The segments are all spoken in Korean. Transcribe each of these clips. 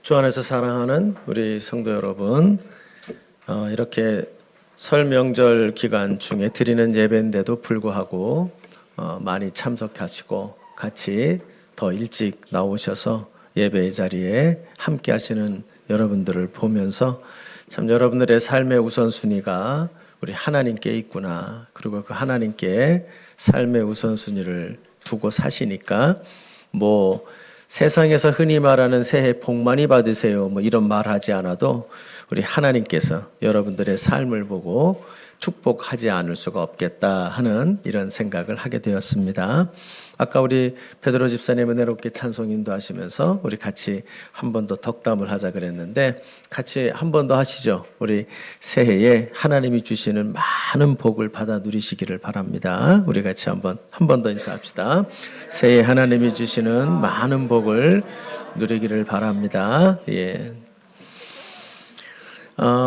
주 안에서 사랑하는 우리 성도 여러분, 이렇게 설 명절 기간 중에 드리는 예배인데도 불구하고 많이 참석하시고 같이 더 일찍 나오셔서 예배의 자리에 함께 하시는 여러분들을 보면서 참 여러분들의 삶의 우선순위가 우리 하나님께 있구나. 그리고 그 하나님께 삶의 우선순위를 두고 사시니까 세상에서 흔히 말하는 새해 복 많이 받으세요 이런 말 하지 않아도 우리 하나님께서 여러분들의 삶을 보고 축복하지 않을 수가 없겠다 하는 이런 생각을 하게 되었습니다. 아까 우리 베드로 집사님 은혜롭게 찬송 인도하시면서 우리 같이 한 번 더 덕담을 하자 그랬는데 같이 한 번 더 하시죠. 우리 새해에 하나님이 주시는 많은 복을 받아 누리시기를 바랍니다. 우리 같이 한 번 더 인사합시다. 새해 하나님이 주시는 많은 복을 누리기를 바랍니다. 예.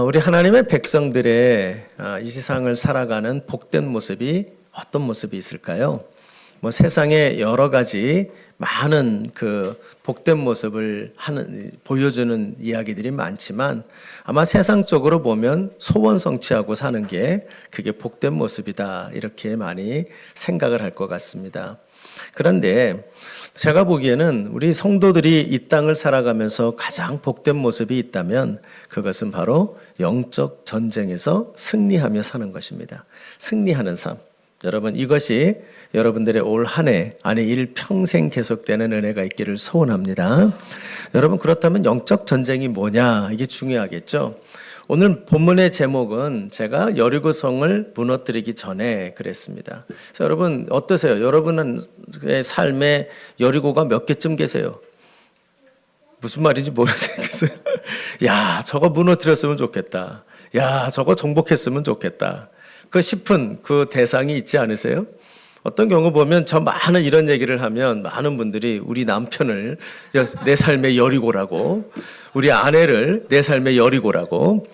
우리 하나님의 백성들의 이 세상을 살아가는 복된 모습이 어떤 모습이 있을까요? 세상에 여러 가지 많은 그 복된 모습을 보여주는 이야기들이 많지만 아마 세상적으로 보면 소원성취하고 사는 게 그게 복된 모습이다 이렇게 많이 생각을 할 것 같습니다. 그런데 제가 보기에는 우리 성도들이 이 땅을 살아가면서 가장 복된 모습이 있다면 그것은 바로 영적 전쟁에서 승리하며 사는 것입니다. 승리하는 삶. 여러분, 이것이 여러분들의 올 한 해 아니 일평생 계속되는 은혜가 있기를 소원합니다. 여러분, 그렇다면 영적 전쟁이 뭐냐? 이게 중요하겠죠. 오늘 본문의 제목은 제가 여리고성을 무너뜨리기 전에 그랬습니다. 그래서 여러분 어떠세요? 여러분의 삶에 여리고가 몇 개쯤 계세요? 무슨 말인지 모르겠어요. 야, 저거 무너뜨렸으면 좋겠다. 야, 저거 정복했으면 좋겠다. 싶은 그 대상이 있지 않으세요? 어떤 경우 보면 저 많은 이런 얘기를 하면 많은 분들이 우리 남편을 내 삶의 여리고라고, 우리 아내를 내 삶의 여리고라고,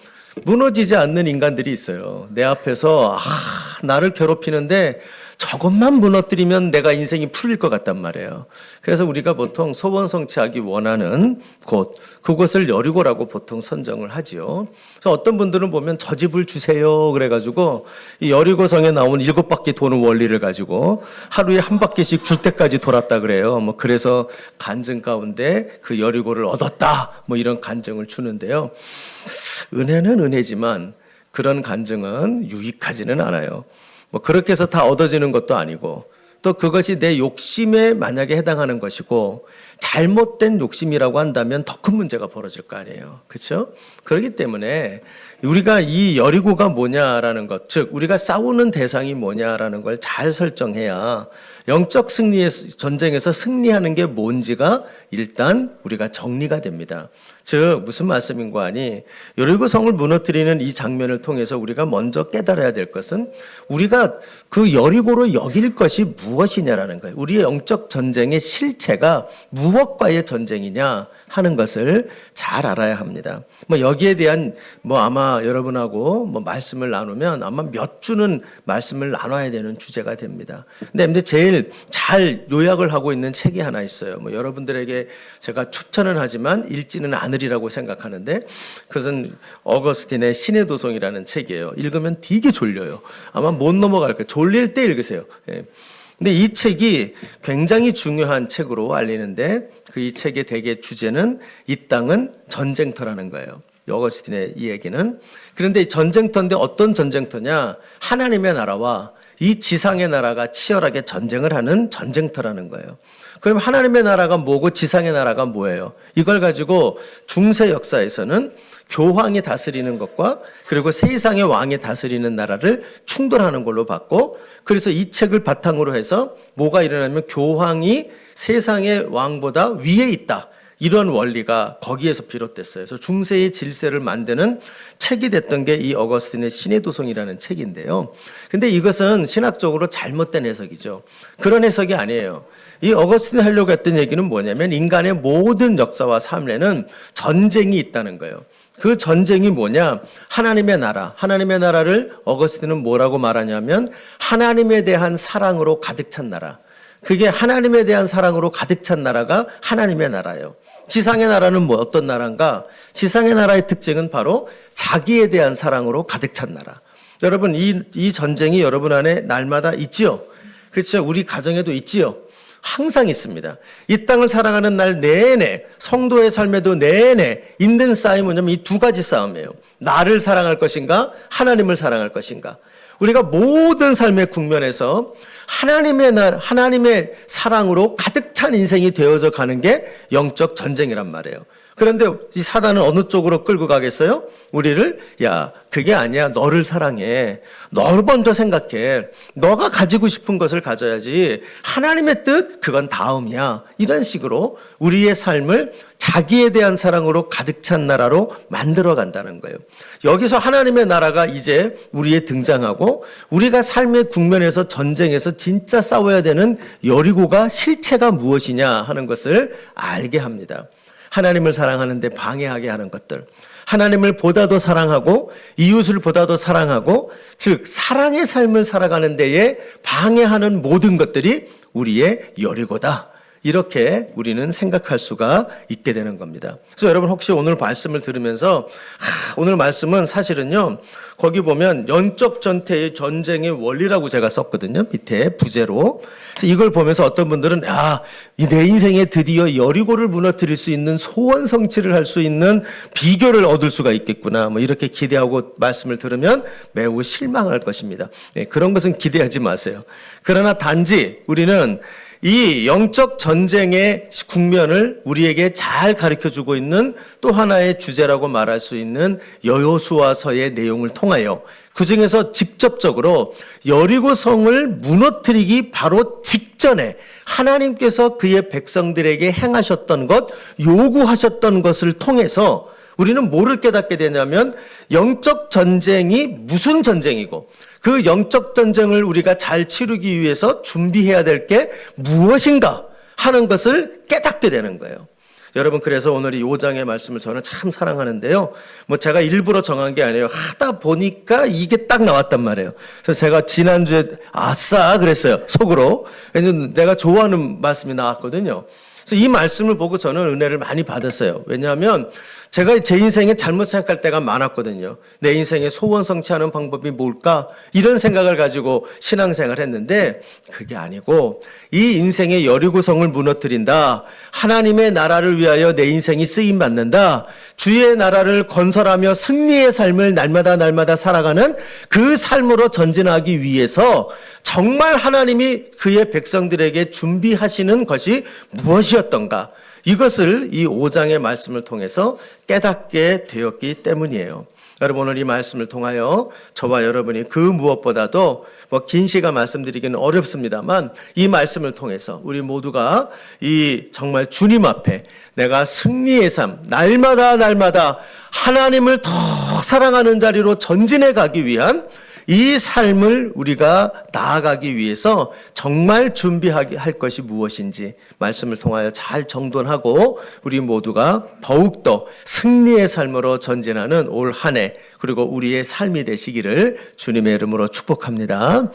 무너지지 않는 인간들이 있어요. 내 앞에서 나를 괴롭히는데 저것만 무너뜨리면 내가 인생이 풀릴 것 같단 말이에요. 그래서 우리가 보통 소원 성취하기 원하는 그곳을 여리고라고 보통 선정을 하지요. 그래서 어떤 분들은 보면 저 집을 주세요 그래가지고 이 여리고성에 나온 7바퀴 도는 원리를 가지고 하루에 한 바퀴씩 줄 때까지 돌았다 그래요. 그래서 간증 가운데 그 여리고를 얻었다 이런 간증을 주는데요. 은혜는 은혜지만 그런 간증은 유익하지는 않아요. 그렇게 해서 다 얻어지는 것도 아니고 또 그것이 내 욕심에 만약에 해당하는 것이고 잘못된 욕심이라고 한다면 더 큰 문제가 벌어질 거 아니에요. 그렇죠? 그렇기 때문에 우리가 이 여리고가 뭐냐라는 것, 즉 우리가 싸우는 대상이 뭐냐라는 걸 잘 설정해야 영적 승리의 전쟁에서 승리하는 게 뭔지가 일단 우리가 정리가 됩니다. 즉 무슨 말씀인고 하니 여리고성을 무너뜨리는 이 장면을 통해서 우리가 먼저 깨달아야 될 것은 우리가 그 여리고로 여길 것이 무엇이냐라는 거예요. 우리의 영적 전쟁의 실체가 무엇과의 전쟁이냐 하는 것을 잘 알아야 합니다. 여기에 대한 아마 여러분하고 말씀을 나누면 아마 몇 주는 말씀을 나눠야 되는 주제가 됩니다. 근데 제일 잘 요약을 하고 있는 책이 하나 있어요. 여러분들에게 제가 추천은 하지만 읽지는 않으리라고 생각하는데 그것은 어거스틴의 신의 도성이라는 책이에요. 읽으면 되게 졸려요. 아마 못 넘어갈 거예요. 졸릴 때 읽으세요. 근데 이 책이 굉장히 중요한 책으로 알리는데 이 책의 대개 주제는 이 땅은 전쟁터라는 거예요. 어거스틴의 이 얘기는. 그런데 이 전쟁터인데 어떤 전쟁터냐? 하나님의 나라와 이 지상의 나라가 치열하게 전쟁을 하는 전쟁터라는 거예요. 그럼 하나님의 나라가 뭐고 지상의 나라가 뭐예요? 이걸 가지고 중세 역사에서는 교황이 다스리는 것과 그리고 세상의 왕이 다스리는 나라를 충돌하는 걸로 봤고 그래서 이 책을 바탕으로 해서 뭐가 일어나면 교황이 세상의 왕보다 위에 있다. 이런 원리가 거기에서 비롯됐어요. 그래서 중세의 질서를 만드는 책이 됐던 게 이 어거스틴의 신의 도성이라는 책인데요. 근데 이것은 신학적으로 잘못된 해석이죠. 그런 해석이 아니에요. 이 어거스틴이 하려고 했던 얘기는 뭐냐면 인간의 모든 역사와 삶에는 전쟁이 있다는 거예요. 그 전쟁이 뭐냐? 하나님의 나라. 하나님의 나라를 어거스틴은 뭐라고 말하냐면 하나님에 대한 사랑으로 가득 찬 나라. 그게 하나님에 대한 사랑으로 가득 찬 나라가 하나님의 나라예요. 지상의 나라는 뭐 어떤 나라인가? 지상의 나라의 특징은 바로 자기에 대한 사랑으로 가득 찬 나라. 여러분, 이 전쟁이 여러분 안에 날마다 있지요? 그렇죠? 우리 가정에도 있지요? 항상 있습니다. 이 땅을 살아가는 날 내내, 성도의 삶에도 내내 있는 싸움이 뭐냐면 이 두 가지 싸움이에요. 나를 사랑할 것인가? 하나님을 사랑할 것인가? 우리가 모든 삶의 국면에서 하나님의 사랑으로 가득 찬 인생이 되어져 가는 게 영적 전쟁이란 말이에요. 그런데 이 사단은 어느 쪽으로 끌고 가겠어요? 우리를, 야, 그게 아니야. 너를 사랑해. 너를 먼저 생각해. 너가 가지고 싶은 것을 가져야지. 하나님의 뜻? 그건 다음이야. 이런 식으로 우리의 삶을 자기에 대한 사랑으로 가득 찬 나라로 만들어 간다는 거예요. 여기서 하나님의 나라가 이제 우리에 등장하고 우리가 삶의 국면에서 전쟁에서 진짜 싸워야 되는 여리고가 실체가 무엇이냐 하는 것을 알게 합니다. 하나님을 사랑하는데 방해하게 하는 것들, 하나님을 보다도 사랑하고 이웃을 보다도 사랑하고, 즉 사랑의 삶을 살아가는 데에 방해하는 모든 것들이 우리의 여리고다. 이렇게 우리는 생각할 수가 있게 되는 겁니다. 그래서 여러분 혹시 오늘 말씀을 들으면서 오늘 말씀은 사실은요, 거기 보면 영적 전태의 전쟁의 원리라고 제가 썼거든요. 밑에 부제로. 그래서 이걸 보면서 어떤 분들은 내 인생에 드디어 여리고를 무너뜨릴 수 있는 소원 성취를 할 수 있는 비결을 얻을 수가 있겠구나, 뭐 이렇게 기대하고 말씀을 들으면 매우 실망할 것입니다. 그런 것은 기대하지 마세요. 그러나 단지 우리는 이 영적 전쟁의 국면을 우리에게 잘 가르쳐주고 있는 또 하나의 주제라고 말할 수 있는 여호수아서의 내용을 통하여 그중에서 직접적으로 여리고성을 무너뜨리기 바로 직전에 하나님께서 그의 백성들에게 행하셨던 것, 요구하셨던 것을 통해서 우리는 뭐를 깨닫게 되냐면 영적 전쟁이 무슨 전쟁이고 그 영적 전쟁을 우리가 잘 치르기 위해서 준비해야 될 게 무엇인가 하는 것을 깨닫게 되는 거예요. 여러분, 그래서 오늘 이 5장의 말씀을 저는 참 사랑하는데요. 뭐 제가 일부러 정한 게 아니에요. 하다 보니까 이게 딱 나왔단 말이에요. 그래서 제가 지난주에 아싸 그랬어요. 속으로. 왜냐면 내가 좋아하는 말씀이 나왔거든요. 그래서 이 말씀을 보고 저는 은혜를 많이 받았어요. 왜냐하면 제가 제 인생에 잘못 생각할 때가 많았거든요. 내 인생에 소원 성취하는 방법이 뭘까? 이런 생각을 가지고 신앙생활을 했는데 그게 아니고 이 인생의 여리고성을 무너뜨린다. 하나님의 나라를 위하여 내 인생이 쓰임받는다. 주의 나라를 건설하며 승리의 삶을 날마다 살아가는 그 삶으로 전진하기 위해서 정말 하나님이 그의 백성들에게 준비하시는 것이 무엇이었던가? 이것을 이 5장의 말씀을 통해서 깨닫게 되었기 때문이에요. 여러분, 오늘 이 말씀을 통하여 저와 여러분이 그 무엇보다도 뭐 긴 시간 말씀드리기는 어렵습니다만 이 말씀을 통해서 우리 모두가 이 정말 주님 앞에 내가 승리의 삶, 날마다 하나님을 더 사랑하는 자리로 전진해 가기 위한 이 삶을 우리가 나아가기 위해서 정말 준비하게 할 것이 무엇인지 말씀을 통하여 잘 정돈하고 우리 모두가 더욱더 승리의 삶으로 전진하는 올 한 해 그리고 우리의 삶이 되시기를 주님의 이름으로 축복합니다.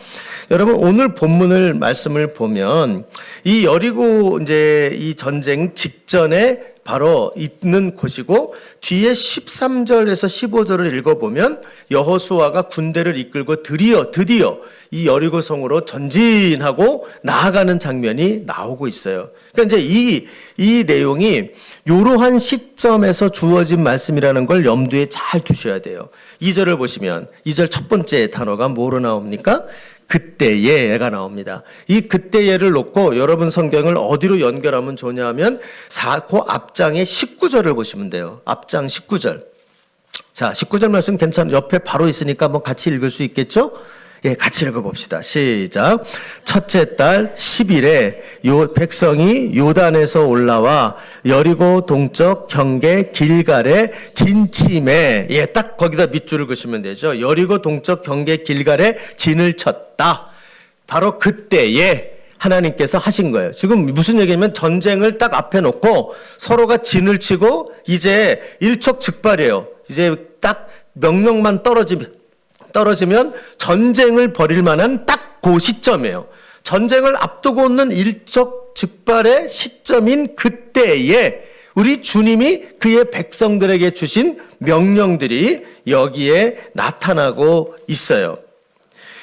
여러분, 오늘 본문을 말씀을 보면 이 여리고 이제 이 전쟁 직전에 바로 있는 곳이고 뒤에 13절에서 15절을 읽어보면 여호수아가 군대를 이끌고 드디어 이 여리고성으로 전진하고 나아가는 장면이 나오고 있어요. 그러니까 이제 이 내용이 이러한 시점에서 주어진 말씀이라는 걸 염두에 잘 두셔야 돼요. 2절을 보시면 2절 첫 번째 단어가 뭐로 나옵니까? 그때예가 나옵니다. 이 그때예를 놓고 여러분 성경을 어디로 연결하면 좋냐 하면 그 앞장의 19절을 보시면 돼요. 앞장 19절. 자, 19절 말씀 괜찮아요. 옆에 바로 있으니까 뭐 같이 읽을 수 있겠죠? 예, 같이 읽어봅시다. 시작. 첫째 달 10일에 백성이 요단에서 올라와 여리고 동쪽 경계 길갈에 진침해. 예, 딱 거기다 밑줄을 그시면 되죠. 여리고 동쪽 경계 길갈에 진을 쳤다. 바로 그때에 하나님께서 하신 거예요. 지금 무슨 얘기냐면 전쟁을 딱 앞에 놓고 서로가 진을 치고 이제 일촉즉발이에요. 이제 딱 명령만 떨어지면 전쟁을 벌일 만한 딱 그 시점이에요. 전쟁을 앞두고 있는 일촉즉발의 시점인 그때에 우리 주님이 그의 백성들에게 주신 명령들이 여기에 나타나고 있어요.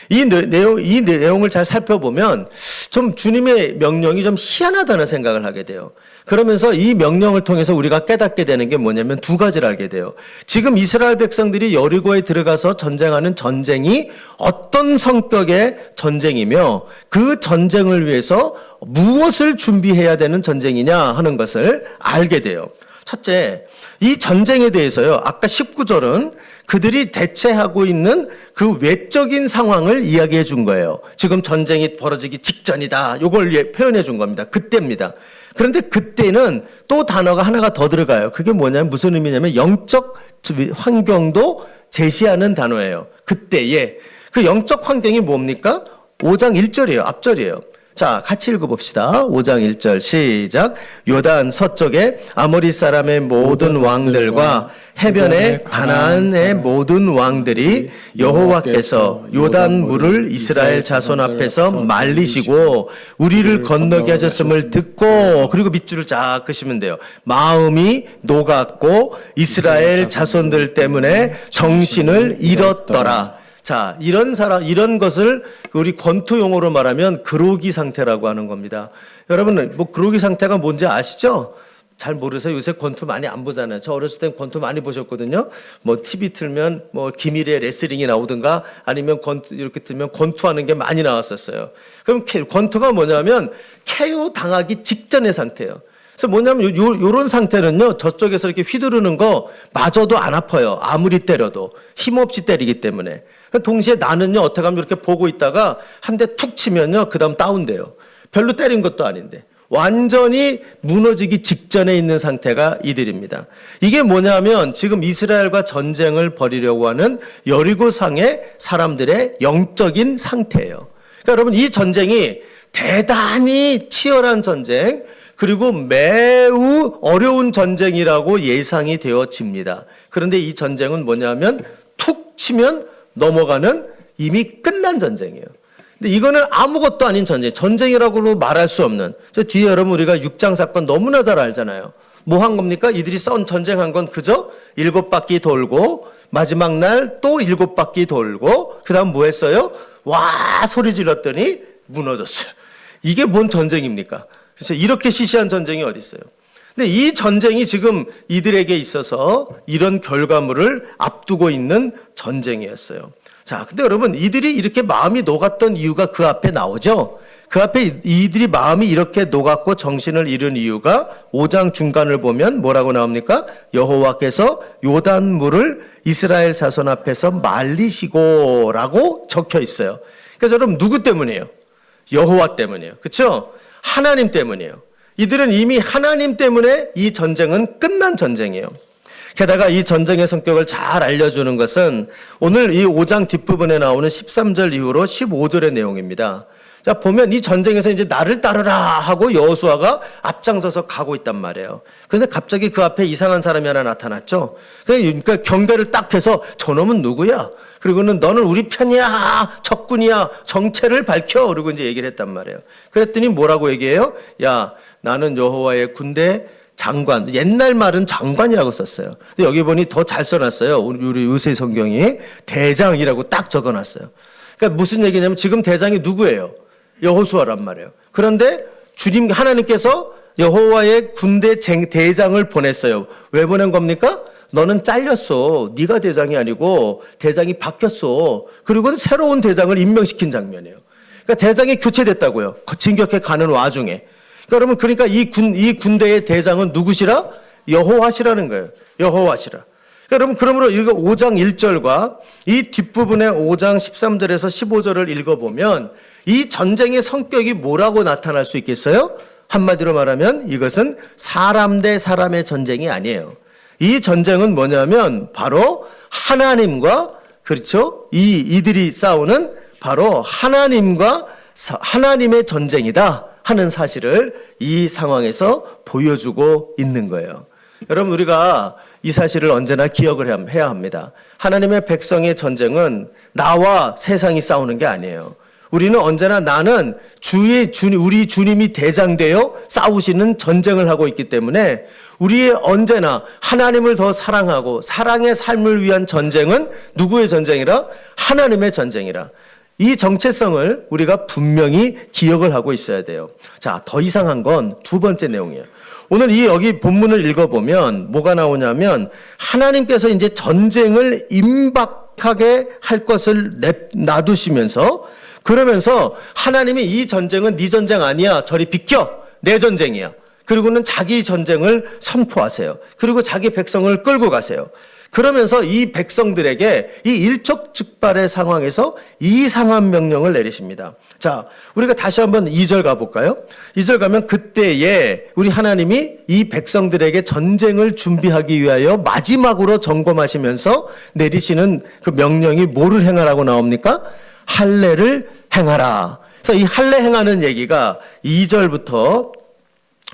이 내용을 잘 살펴보면 좀 주님의 명령이 좀 희한하다는 생각을 하게 돼요. 그러면서 이 명령을 통해서 우리가 깨닫게 되는 게 뭐냐면 두 가지를 알게 돼요. 지금 이스라엘 백성들이 여리고에 들어가서 전쟁하는 전쟁이 어떤 성격의 전쟁이며 그 전쟁을 위해서 무엇을 준비해야 되는 전쟁이냐 하는 것을 알게 돼요. 첫째, 이 전쟁에 대해서요. 아까 19절은 그들이 대체하고 있는 그 외적인 상황을 이야기해 준 거예요. 지금 전쟁이 벌어지기 직전이다. 이걸 표현해 준 겁니다. 그때입니다. 그런데 그때는 또 단어가 하나가 더 들어가요. 그게 뭐냐면 무슨 의미냐면 영적 환경도 제시하는 단어예요. 그때에. 그 영적 환경이 뭡니까? 5장 1절이에요. 앞절이에요. 자, 같이 읽어봅시다. 5장 1절 시작. 요단 서쪽에 아모리 사람의 모든 왕들과 해변의 가나안의 모든 왕들이 여호와께서 요단 물을 이스라엘 자손 앞에서 말리시고 우리를 건너게 하셨음을 듣고, 그리고 밑줄을 쫙 그시면 돼요. 마음이 녹았고 이스라엘 자손들 때문에 정신을 잃었더라. 자, 이런 것을 우리 권투 용어로 말하면 그로기 상태라고 하는 겁니다. 여러분, 뭐 그로기 상태가 뭔지 아시죠? 잘 모르세요? 요새 권투 많이 안 보잖아요. 저 어렸을 땐 권투 많이 보셨거든요. 뭐 TV 틀면 뭐 김일의 레슬링이 나오든가 아니면 권투 이렇게 틀면 권투하는 게 많이 나왔었어요. 그럼 권투가 뭐냐면 KO 당하기 직전의 상태예요. 그래서 뭐냐면 요런 상태는요, 저쪽에서 이렇게 휘두르는 거 마저도 안 아파요. 아무리 때려도. 힘없이 때리기 때문에. 동시에 나는요, 어떻게 하면 이렇게 보고 있다가 한 대 툭 치면요, 그 다음 다운돼요. 별로 때린 것도 아닌데. 완전히 무너지기 직전에 있는 상태가 이들입니다. 이게 뭐냐면 지금 이스라엘과 전쟁을 벌이려고 하는 여리고상의 사람들의 영적인 상태예요. 그러니까 여러분, 이 전쟁이 대단히 치열한 전쟁, 그리고 매우 어려운 전쟁이라고 예상이 되어집니다. 그런데 이 전쟁은 뭐냐면 툭 치면 넘어가는 이미 끝난 전쟁이에요. 근데 이거는 아무것도 아닌 전쟁, 전쟁이라고 말할 수 없는. 저 뒤에 여러분 우리가 6장 사건 너무나 잘 알잖아요. 뭐 한 겁니까? 이들이 전쟁한 건 그저 7바퀴 돌고 마지막 날 또 7바퀴 돌고 그다음 뭐 했어요? 와 소리 질렀더니 무너졌어요. 이게 뭔 전쟁입니까? 그래서 이렇게 시시한 전쟁이 어디 있어요? 근데 이 전쟁이 지금 이들에게 있어서 이런 결과물을 앞두고 있는 전쟁이었어요. 자, 근데 여러분, 이들이 이렇게 마음이 녹았던 이유가 그 앞에 나오죠? 그 앞에 이들이 마음이 이렇게 녹았고 정신을 잃은 이유가 5장 중간을 보면 뭐라고 나옵니까? 여호와께서 요단물을 이스라엘 자손 앞에서 말리시고 라고 적혀 있어요. 그래서 여러분, 누구 때문이에요? 여호와 때문이에요. 그렇죠? 하나님 때문이에요. 이들은 이미 하나님 때문에 이 전쟁은 끝난 전쟁이에요. 게다가 이 전쟁의 성격을 잘 알려주는 것은 오늘 이 5장 뒷부분에 나오는 13절 이후로 15절의 내용입니다. 자, 보면 이 전쟁에서 이제 나를 따르라 하고 여호수아가 앞장서서 가고 있단 말이에요. 그런데 갑자기 그 앞에 이상한 사람이 하나 나타났죠. 그러니까 경계를 딱 해서 저놈은 누구야? 그리고는 너는 우리 편이야, 적군이야, 정체를 밝혀. 그리고 이제 얘기를 했단 말이에요. 그랬더니 뭐라고 얘기해요? 야, 나는 여호와의 군대 장관, 옛날 말은 장관이라고 썼어요. 근데 여기 보니 더 잘 써놨어요. 우리 요새 성경이 대장이라고 딱 적어놨어요. 그러니까 무슨 얘기냐면 지금 대장이 누구예요? 여호수아란 말이에요. 그런데 주님 하나님께서 여호와의 군대 대장을 보냈어요. 왜 보낸 겁니까? 너는 잘렸어. 네가 대장이 아니고 대장이 바뀌었어. 그리고는 새로운 대장을 임명시킨 장면이에요. 그러니까 대장이 교체됐다고요. 진격해 가는 와중에. 여러분, 그러니까 이 군대의 대장은 누구시라? 여호와시라는 거예요. 여호와시라. 여러분, 그러므로 이거 5장 1절과 이 뒷부분의 5장 13절에서 15절을 읽어보면 이 전쟁의 성격이 뭐라고 나타날 수 있겠어요? 한마디로 말하면 이것은 사람 대 사람의 전쟁이 아니에요. 이 전쟁은 뭐냐면 바로 하나님과, 그렇죠? 이들이 싸우는 바로 하나님의 전쟁이다 하는 사실을 이 상황에서 보여주고 있는 거예요. 여러분, 우리가 이 사실을 언제나 기억을 해야 합니다. 하나님의 백성의 전쟁은 나와 세상이 싸우는 게 아니에요. 우리는 언제나 나는 우리 주님이 대장되어 싸우시는 전쟁을 하고 있기 때문에 우리의 언제나 하나님을 더 사랑하고 사랑의 삶을 위한 전쟁은 누구의 전쟁이라? 하나님의 전쟁이라. 이 정체성을 우리가 분명히 기억을 하고 있어야 돼요. 자, 더 이상한 건 두 번째 내용이에요. 오늘 여기 본문을 읽어보면 뭐가 나오냐면 하나님께서 이제 전쟁을 임박하게 할 것을 놔두시면서 그러면서 하나님이 이 전쟁은 네 전쟁 아니야. 저리 비켜. 내 전쟁이야. 그리고는 자기 전쟁을 선포하세요. 그리고 자기 백성을 끌고 가세요. 그러면서 이 백성들에게 이 일촉즉발의 상황에서 이상한 명령을 내리십니다. 자, 우리가 다시 한번 2절 가볼까요? 2절 가면 그때에 우리 하나님이 이 백성들에게 전쟁을 준비하기 위하여 마지막으로 점검하시면서 내리시는 그 명령이 뭐를 행하라고 나옵니까? 할례를 행하라. 그래서 이 할례 행하는 얘기가 2절부터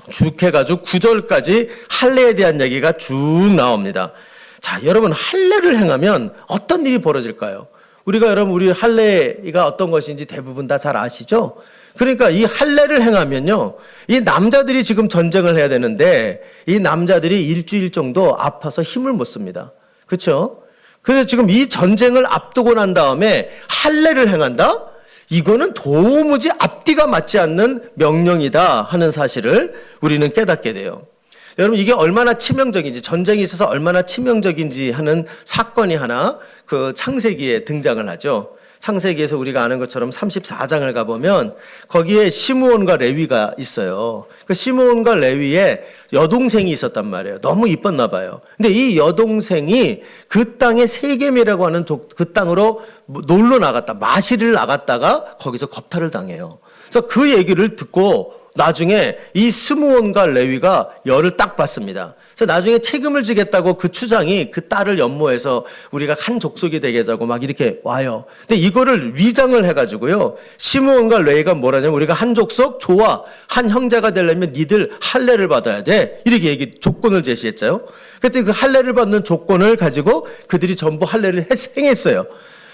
쭉 해가지고 9절까지 할례에 대한 얘기가 쭉 나옵니다. 자, 여러분 할례를 행하면 어떤 일이 벌어질까요? 우리 할례가 어떤 것인지 대부분 다 잘 아시죠? 그러니까 이 할례를 행하면요, 이 남자들이 지금 전쟁을 해야 되는데 이 남자들이 일주일 정도 아파서 힘을 못 씁니다. 그렇죠? 그래서 지금 이 전쟁을 앞두고 난 다음에 할례를 행한다? 이거는 도무지 앞뒤가 맞지 않는 명령이다 하는 사실을 우리는 깨닫게 돼요. 여러분 이게 얼마나 치명적인지, 전쟁이 있어서 얼마나 치명적인지 하는 사건이 하나 그 창세기에 등장을 하죠. 창세기에서 우리가 아는 것처럼 34장을 가보면 거기에 시므온과 레위가 있어요. 그 시므온과 레위의 여동생이 있었단 말이에요. 너무 이뻤나 봐요. 근데 이 여동생이 그 땅의 세겜이라고 하는 그 땅으로 놀러 나갔다, 마실을 나갔다가 거기서 겁탈을 당해요. 그래서 그 얘기를 듣고 나중에 이 스므온과 레위가 열을 딱 받습니다. 그래서 나중에 책임을 지겠다고 그 추장이 그 딸을 연모해서 우리가 한 족속이 되겠다고 막 이렇게 와요. 근데 이거를 위장을 해가지고요, 스므온과 레위가 뭐라냐면 우리가 한 족속 좋아, 한 형제가 되려면 니들 할례를 받아야 돼, 이렇게 조건을 제시했죠. 그때 그 할례를 받는 조건을 가지고 그들이 전부 할례를 행했어요.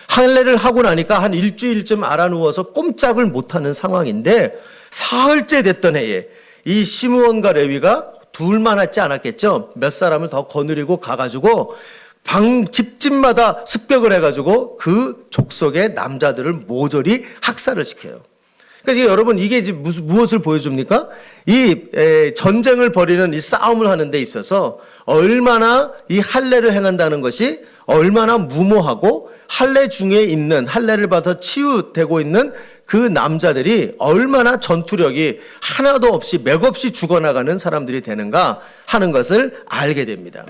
할례를 하고 나니까 한 일주일쯤 알아누워서 꼼짝을 못하는 상황인데 사흘째 됐던 해에 이 시므온과 레위가 둘만 하지 않았겠죠. 몇 사람을 더 거느리고 가가지고 집집마다 습격을 해가지고 그 족속의 남자들을 모조리 학살을 시켜요. 그러니까 여러분 이게 무엇을 보여줍니까? 이 전쟁을 벌이는 이 싸움을 하는 데 있어서 얼마나 이 할례를 행한다는 것이 얼마나 무모하고 할례 중에 있는, 할례를 받아 치유되고 있는 그 남자들이 얼마나 전투력이 하나도 없이 맥없이 죽어나가는 사람들이 되는가 하는 것을 알게 됩니다.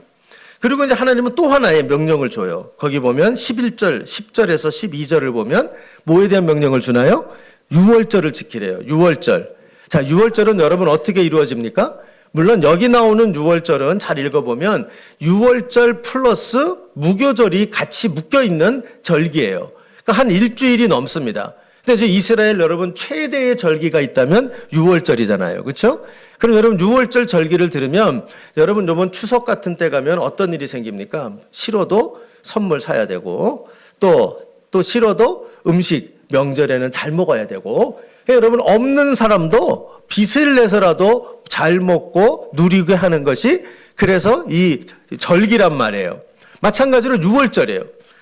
그리고 이제 하나님은 또 하나의 명령을 줘요. 거기 보면 11절, 10절에서 12절을 보면 뭐에 대한 명령을 주나요? 유월절을 지키래요. 유월절. 자, 유월절은 여러분 어떻게 이루어집니까? 물론 여기 나오는 유월절은 잘 읽어보면 유월절 플러스 무교절이 같이 묶여있는 절기예요. 그러니까 한 일주일이 넘습니다. 근데 이제 이스라엘 여러분 최대의 절기가 있다면 유월절이잖아요. 그렇죠? 그럼 여러분 유월절 절기를 들으면 여러분 이번 추석 같은 때 가면 어떤 일이 생깁니까? 싫어도 선물 사야 되고 또 싫어도 음식 명절에는 잘 먹어야 되고, 여러분 없는 사람도 빚을 내서라도 잘 먹고 누리게 하는 것이 그래서 이 절기란 말이에요. 마찬가지로 유월절이에요.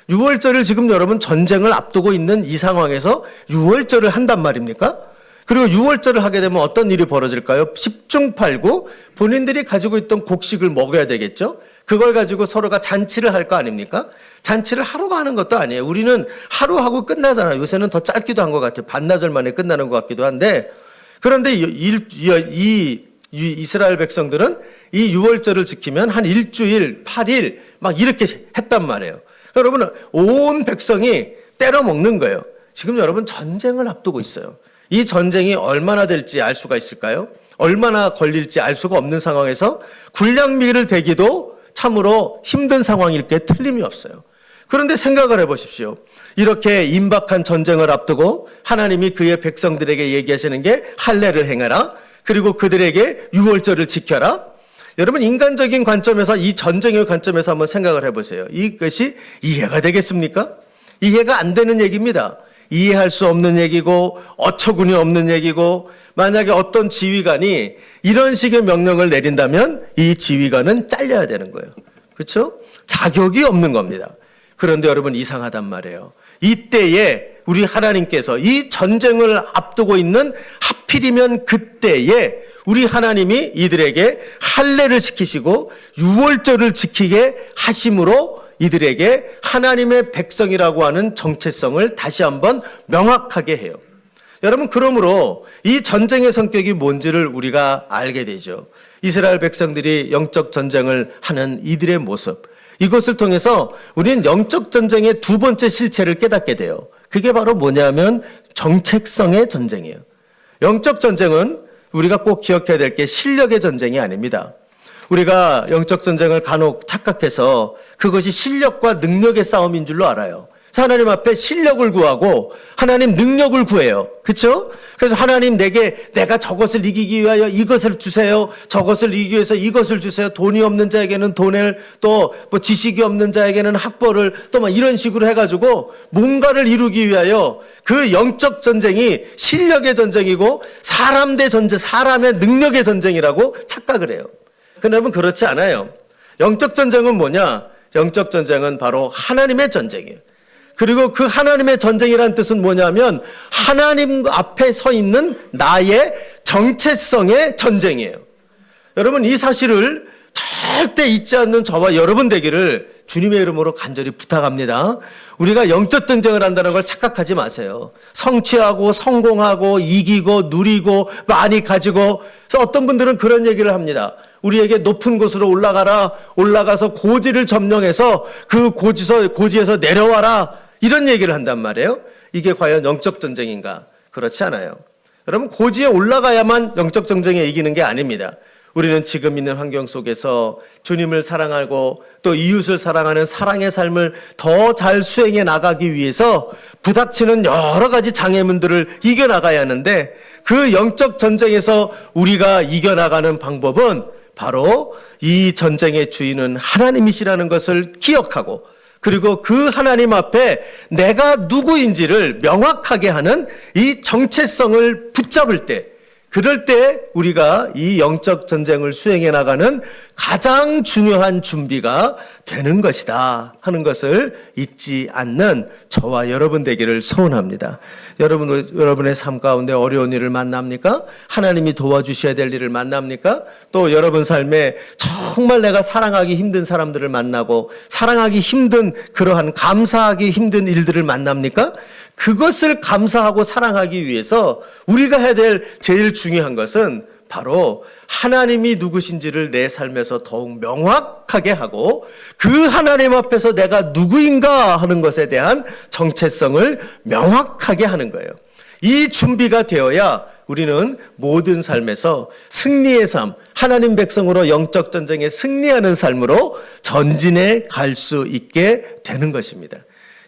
유월절을 지금 여러분 전쟁을 앞두고 있는 이 상황에서 유월절을 한단 말입니까? 그리고 유월절을 하게 되면 어떤 일이 벌어질까요? 10중 8구 본인들이 가지고 있던 곡식을 먹어야 되겠죠? 그걸 가지고 서로가 잔치를 할 거 아닙니까? 잔치를 하루가 하는 것도 아니에요. 우리는 하루 하고 끝나잖아요. 요새는 더 짧기도 한 것 같아요. 반나절 만에 끝나는 것 같기도 한데, 그런데 이 이스라엘 백성들은 이 유월절을 지키면 한 일주일, 8일 막 이렇게 했단 말이에요. 여러분 온 백성이 때려 먹는 거예요. 지금 여러분 전쟁을 앞두고 있어요. 이 전쟁이 얼마나 될지 알 수가 있을까요? 얼마나 걸릴지 알 수가 없는 상황에서 군량미를 대기도 참으로 힘든 상황일 게 틀림이 없어요. 그런데 생각을 해보십시오. 이렇게 임박한 전쟁을 앞두고 하나님이 그의 백성들에게 얘기하시는 게 할례를 행하라, 그리고 그들에게 유월절을 지켜라. 여러분 인간적인 관점에서, 이 전쟁의 관점에서 한번 생각을 해보세요. 이것이 이해가 되겠습니까? 이해가 안 되는 얘기입니다. 이해할 수 없는 얘기고 어처구니 없는 얘기고, 만약에 어떤 지휘관이 이런 식의 명령을 내린다면 이 지휘관은 잘려야 되는 거예요. 그렇죠? 자격이 없는 겁니다. 그런데 여러분, 이상하단 말이에요. 이때에 우리 하나님께서 이 전쟁을 앞두고 있는, 하필이면 그때에 우리 하나님이 이들에게 할례를 시키시고 유월절을 지키게 하심으로 이들에게 하나님의 백성이라고 하는 정체성을 다시 한번 명확하게 해요. 여러분, 그러므로 이 전쟁의 성격이 뭔지를 우리가 알게 되죠. 이스라엘 백성들이 영적 전쟁을 하는 이들의 모습, 이것을 통해서 우리는 영적 전쟁의 두 번째 실체를 깨닫게 돼요. 그게 바로 뭐냐면 정체성의 전쟁이에요. 영적 전쟁은 우리가 꼭 기억해야 될 게 실력의 전쟁이 아닙니다. 우리가 영적 전쟁을 간혹 착각해서 그것이 실력과 능력의 싸움인 줄로 알아요. 그래서 하나님 앞에 실력을 구하고 하나님 능력을 구해요. 그렇죠? 그래서 하나님 내가 저것을 이기기 위하여 이것을 주세요. 저것을 이기기 위해서 이것을 주세요. 돈이 없는 자에게는 돈을, 또 뭐 지식이 없는 자에게는 학벌을, 또 막 이런 식으로 해가지고 뭔가를 이루기 위하여, 그 영적 전쟁이 실력의 전쟁이고 사람 대 전쟁, 사람의 능력의 전쟁이라고 착각을 해요. 여러분, 그렇지 않아요. 영적 전쟁은 뭐냐? 영적 전쟁은 바로 하나님의 전쟁이에요. 그리고 그 하나님의 전쟁이라는 뜻은 뭐냐면 하나님 앞에 서 있는 나의 정체성의 전쟁이에요. 여러분, 이 사실을 절대 잊지 않는 저와 여러분 되기를 주님의 이름으로 간절히 부탁합니다. 우리가 영적 전쟁을 한다는 걸 착각하지 마세요. 성취하고 성공하고 이기고 누리고 많이 가지고. 그래서 어떤 분들은 그런 얘기를 합니다. 우리에게 높은 곳으로 올라가라. 올라가서 고지를 점령해서 그 고지에서 내려와라. 이런 얘기를 한단 말이에요. 이게 과연 영적 전쟁인가? 그렇지 않아요. 여러분, 고지에 올라가야만 영적 전쟁에 이기는 게 아닙니다. 우리는 지금 있는 환경 속에서 주님을 사랑하고 또 이웃을 사랑하는 사랑의 삶을 더 잘 수행해 나가기 위해서 부닥치는 여러 가지 장애물들을 이겨나가야 하는데, 그 영적 전쟁에서 우리가 이겨나가는 방법은 바로 이 전쟁의 주인은 하나님이시라는 것을 기억하고, 그리고 그 하나님 앞에 내가 누구인지를 명확하게 하는 이 정체성을 붙잡을 때, 그럴 때 우리가 이 영적 전쟁을 수행해 나가는 가장 중요한 준비가 되는 것이다 하는 것을 잊지 않는 저와 여러분 되기를 소원합니다. 여러분의 삶 가운데 어려운 일을 만납니까? 하나님이 도와주셔야 될 일을 만납니까? 또 여러분 삶에 정말 내가 사랑하기 힘든 사람들을 만나고 사랑하기 힘든, 그러한 감사하기 힘든 일들을 만납니까? 그것을 감사하고 사랑하기 위해서 우리가 해야 될 제일 중요한 것은 바로 하나님이 누구신지를 내 삶에서 더욱 명확하게 하고, 그 하나님 앞에서 내가 누구인가 하는 것에 대한 정체성을 명확하게 하는 거예요. 이 준비가 되어야 우리는 모든 삶에서 승리의 삶, 하나님 백성으로 영적 전쟁에 승리하는 삶으로 전진해 갈 수 있게 되는 것입니다.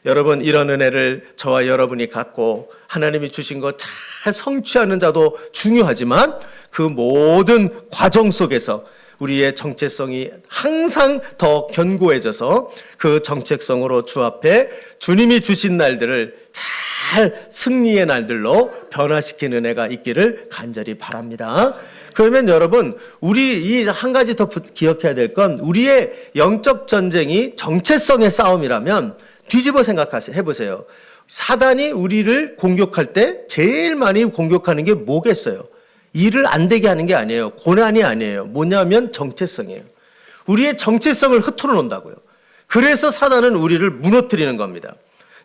여러분, 이런 은혜를 저와 여러분이 갖고 하나님이 주신 것 잘 성취하는 자도 중요하지만, 그 모든 과정 속에서 우리의 정체성이 항상 더 견고해져서 그 정체성으로 주 앞에 주님이 주신 날들을 잘 승리의 날들로 변화시키는 은혜가 있기를 간절히 바랍니다. 그러면 여러분, 우리 이 한 가지 더 기억해야 될 건, 우리의 영적 전쟁이 정체성의 싸움이라면 뒤집어 해보세요. 사단이 우리를 공격할 때 제일 많이 공격하는 게 뭐겠어요? 일을 안 되게 하는 게 아니에요. 고난이 아니에요. 뭐냐면 정체성이에요. 우리의 정체성을 흩어놓 놓는다고요. 그래서 사단은 우리를 무너뜨리는 겁니다.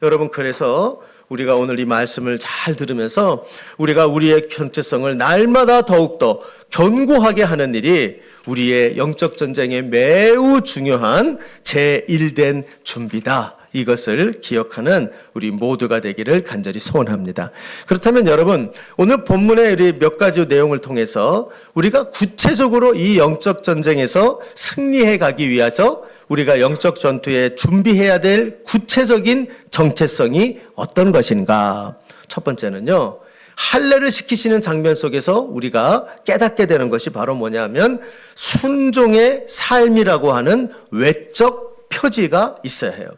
여러분, 그래서 우리가 오늘 이 말씀을 잘 들으면서 우리가 우리의 정체성을 날마다 더욱더 견고하게 하는 일이 우리의 영적 전쟁에 매우 중요한 제1된 준비다. 이것을 기억하는 우리 모두가 되기를 간절히 소원합니다. 그렇다면 여러분, 오늘 본문의 우리 몇 가지 내용을 통해서 우리가 구체적으로 이 영적 전쟁에서 승리해 가기 위해서 우리가 영적 전투에 준비해야 될 구체적인 정체성이 어떤 것인가? 첫 번째는요, 할례를 시키시는 장면 속에서 우리가 깨닫게 되는 것이 바로 뭐냐면 순종의 삶이라고 하는 외적 표지가 있어야 해요.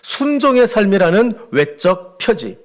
순종의 삶이라는 외적 표지.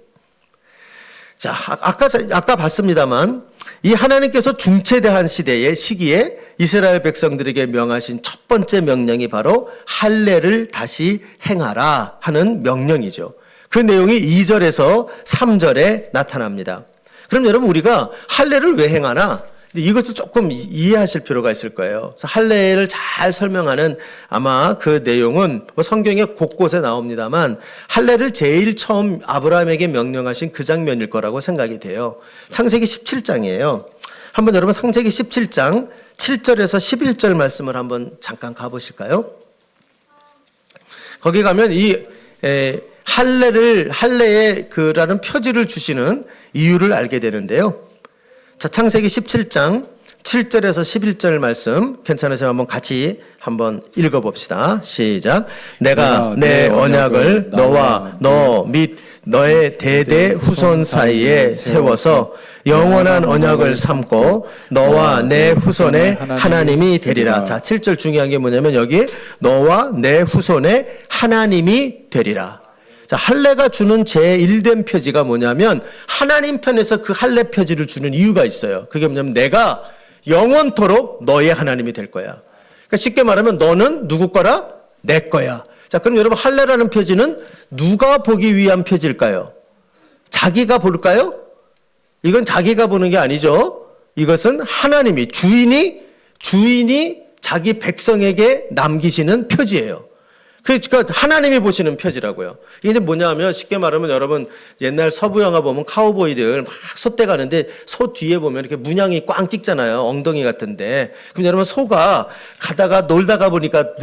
자, 아까 봤습니다만 이 하나님께서 중체대한 시기에 이스라엘 백성들에게 명하신 첫 번째 명령이 바로 할례를 다시 행하라 하는 명령이죠. 그 내용이 2절에서 3절에 나타납니다. 그럼 여러분 우리가 할례를 왜 행하나? 이것을 조금 이해하실 필요가 있을 거예요. 그래서 할례를 잘 설명하는 아마 그 내용은 성경에 곳곳에 나옵니다만 할례를 제일 처음 아브라함에게 명령하신 그 장면일 거라고 생각이 돼요. 창세기 17장이에요. 한번 여러분 창세기 17장 7절에서 11절 말씀을 한번 잠깐 가보실까요? 거기 가면 이 할례의 그라는 표지를 주시는 이유를 알게 되는데요. 자, 창세기 17장 7절에서 11절 말씀 괜찮으시면 한번 같이 한번 읽어봅시다. 시작. 내가 내 언약을 너와 너 및 너의 대대 후손 사이에 세워서 영원한 언약을 삼고 너와 내 후손의 하나님이 되리라. 자, 7절 중요한 게 뭐냐면 여기 너와 내 후손의 하나님이 되리라. 자, 할례가 주는 제1된 표지가 뭐냐면 하나님 편에서 그 할례 표지를 주는 이유가 있어요. 그게 뭐냐면 내가 영원토록 너의 하나님이 될 거야. 그러니까 쉽게 말하면 너는 누구 거라? 내 거야. 자, 그럼 여러분 할례라는 표지는 누가 보기 위한 표지일까요? 자기가 볼까요? 이건 자기가 보는 게 아니죠. 이것은 하나님이 주인이 자기 백성에게 남기시는 표지예요. 그러니까 하나님이 보시는 표지라고요. 이게 이제 뭐냐 하면 쉽게 말하면 여러분 옛날 서부 영화 보면 카우보이들 막 소떼 가는데 소 뒤에 보면 이렇게 문양이 꽝 찍잖아요. 엉덩이 같은데. 그럼 여러분 소가 가다가 놀다 보니까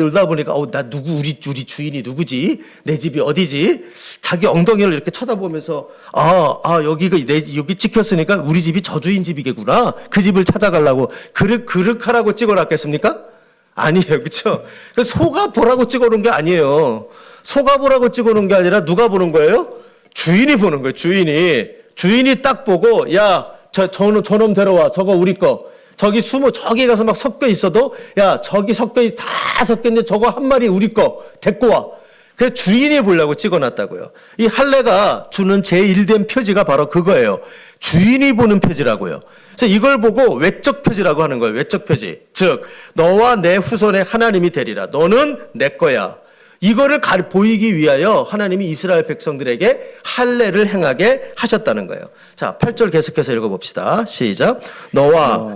나 누구 우리 주인이 누구지? 내 집이 어디지? 자기 엉덩이를 이렇게 쳐다보면서 여기 찍혔으니까 우리 집이 저 주인 집이겠구나. 그 집을 찾아가려고 그릇하라고 찍어놨겠습니까? 아니에요. 그렇죠? 소가 보라고 찍어놓은 게 아니에요. 소가 보라고 찍어놓은 게 아니라 누가 보는 거예요? 주인이 보는 거예요. 주인이 딱 보고 야, 저놈 데려와. 저거 우리 거. 저기 가서 막 섞여 있어도 야, 저기 다 섞였는데 저거 한 마리 우리 거. 데리고 와. 그래서 주인이 보려고 찍어놨다고요. 이 할례가 주는 제1된 표지가 바로 그거예요. 주인이 보는 표지라고요. 그래서 이걸 보고 외적 표지라고 하는 거예요. 외적 표지. 즉 너와 내 후손의 하나님이 되리라. 너는 내 거야. 이거를 보이기 위하여 하나님이 이스라엘 백성들에게 할례를 행하게 하셨다는 거예요. 자, 8절 계속해서 읽어봅시다. 시작.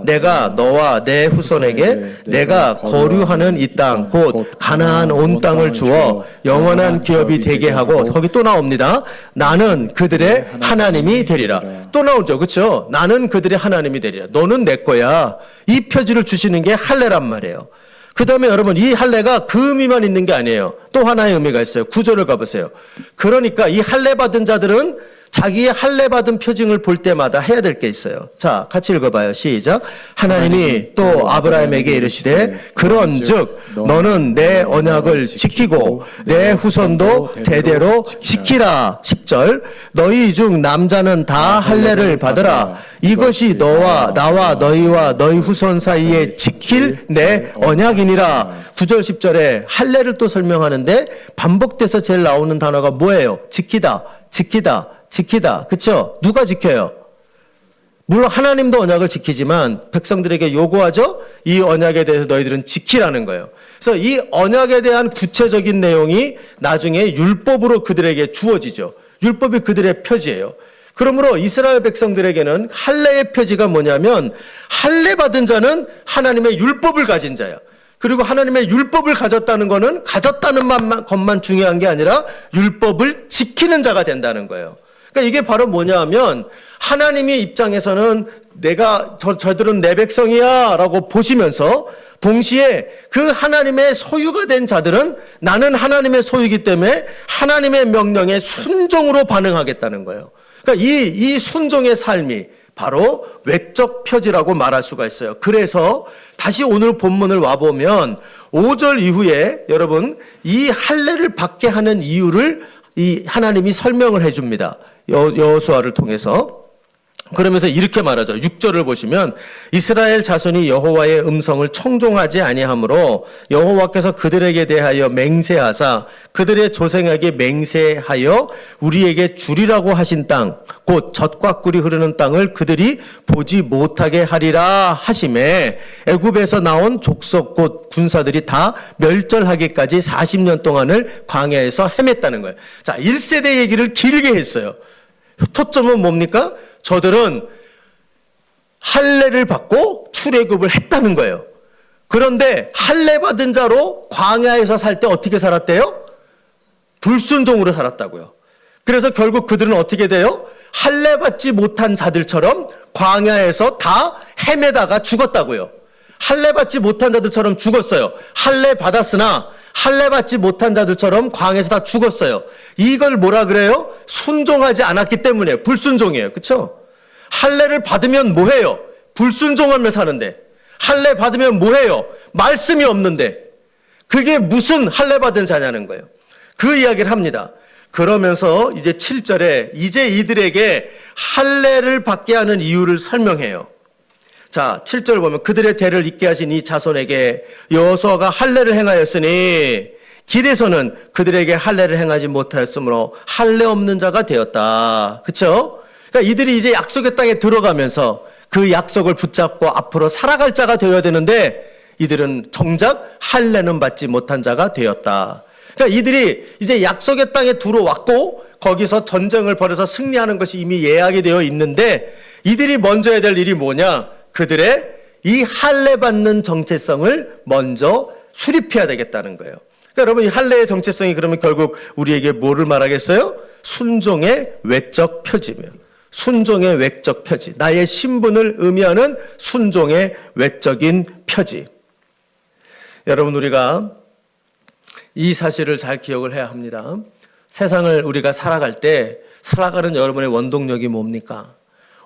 내가 너와 내 후손에게 내가 거류하는 이 땅 곧 가나안 온 땅을 주어 영원한 기업이 되게 하고 거기 또 나옵니다. 나는 그들의 하나님이 되리라. 또 나오죠. 그렇죠? 나는 그들의 하나님이 되리라. 너는 내 거야. 이 표지를 주시는 게 할례란 말이에요. 그 다음에 여러분 이 할례가 그 의미만 있는 게 아니에요. 또 하나의 의미가 있어요. 9절을 가보세요. 그러니까 이 할례 받은 자들은 자기의 할례 받은 표징을 볼 때마다 해야 될 게 있어요. 자, 같이 읽어봐요. 시작. 하나님이 또 아브라함에게 이르시되 그런즉 너는 내 언약을 지키고 내 후손도 대대로 지키라. 10절. 너희 중 남자는 다 할례를 받으라. 이것이 나와 너희와 너희 후손 사이에 지킬 내 언약이니라. 9절 10절에 할례를 또 설명하는데 반복돼서 제일 나오는 단어가 뭐예요? 지키다. 그렇죠? 누가 지켜요? 물론 하나님도 언약을 지키지만 백성들에게 요구하죠? 이 언약에 대해서 너희들은 지키라는 거예요. 그래서 이 언약에 대한 구체적인 내용이 나중에 율법으로 그들에게 주어지죠. 율법이 그들의 표지예요. 그러므로 이스라엘 백성들에게는 할례의 표지가 뭐냐면 할례 받은 자는 하나님의 율법을 가진 자야. 그리고 하나님의 율법을 가졌다는 것은 가졌다는 것만 중요한 게 아니라 율법을 지키는 자가 된다는 거예요. 그러니까 이게 바로 뭐냐 하면 하나님의 입장에서는 저들은 내 백성이야 라고 보시면서 동시에 그 하나님의 소유가 된 자들은 나는 하나님의 소유이기 때문에 하나님의 명령에 순종으로 반응하겠다는 거예요. 그러니까 이 순종의 삶이 바로 외적 표지라고 말할 수가 있어요. 그래서 다시 오늘 본문을 와보면 5절 이후에 여러분 이 할례를 받게 하는 이유를 이 하나님이 설명을 해줍니다. 여호수아를 통해서 그러면서 이렇게 말하죠. 6절을 보시면 이스라엘 자손이 여호와의 음성을 청종하지 아니하므로 여호와께서 그들에게 대하여 맹세하사 그들의 조상에게 맹세하여 우리에게 주리라고 하신 땅 곧 젖과 꿀이 흐르는 땅을 그들이 보지 못하게 하리라 하심에 애굽에서 나온 족속 곧 군사들이 다 멸절하기까지 40년 동안을 광야에서 헤맸다는 거예요. 자, 1세대 얘기를 길게 했어요. 초점은 뭡니까? 저들은 할례를 받고 출애굽을 했다는 거예요. 그런데 할례 받은 자로 광야에서 살 때 어떻게 살았대요? 불순종으로 살았다고요. 그래서 결국 그들은 어떻게 돼요? 할례 받지 못한 자들처럼 광야에서 다 헤매다가 죽었다고요. 할례 받지 못한 자들처럼 죽었어요. 할례 받았으나 할례 받지 못한 자들처럼 광야에서 다 죽었어요. 이걸 뭐라 그래요? 순종하지 않았기 때문에 불순종이에요. 그렇죠? 할례를 받으면 뭐해요? 불순종하며 사는데. 할례 받으면 뭐해요? 말씀이 없는데. 그게 무슨 할례 받은 자냐는 거예요. 그 이야기를 합니다. 그러면서 이제 7절에 이제 이들에게 할례를 받게 하는 이유를 설명해요. 자, 7절을 보면 그들의 대를 잇게 하신 이 자손에게 여호수아가 할례를 행하였으니 길에서는 그들에게 할례를 행하지 못하였으므로 할례 없는 자가 되었다. 그렇죠? 그러니까 이들이 이제 약속의 땅에 들어가면서 그 약속을 붙잡고 앞으로 살아갈 자가 되어야 되는데 이들은 정작 할례는 받지 못한 자가 되었다. 그러니까 이들이 이제 약속의 땅에 들어왔고 거기서 전쟁을 벌여서 승리하는 것이 이미 예약이 되어 있는데 이들이 먼저 해야 될 일이 뭐냐? 그들의 이 할례 받는 정체성을 먼저 수립해야 되겠다는 거예요. 그러니까 여러분 이 할례의 정체성이 그러면 결국 우리에게 뭐를 말하겠어요? 순종의 외적 표지며 순종의 외적 표지. 나의 신분을 의미하는 순종의 외적인 표지. 여러분 우리가 이 사실을 잘 기억을 해야 합니다. 세상을 우리가 살아갈 때 살아가는 여러분의 원동력이 뭡니까?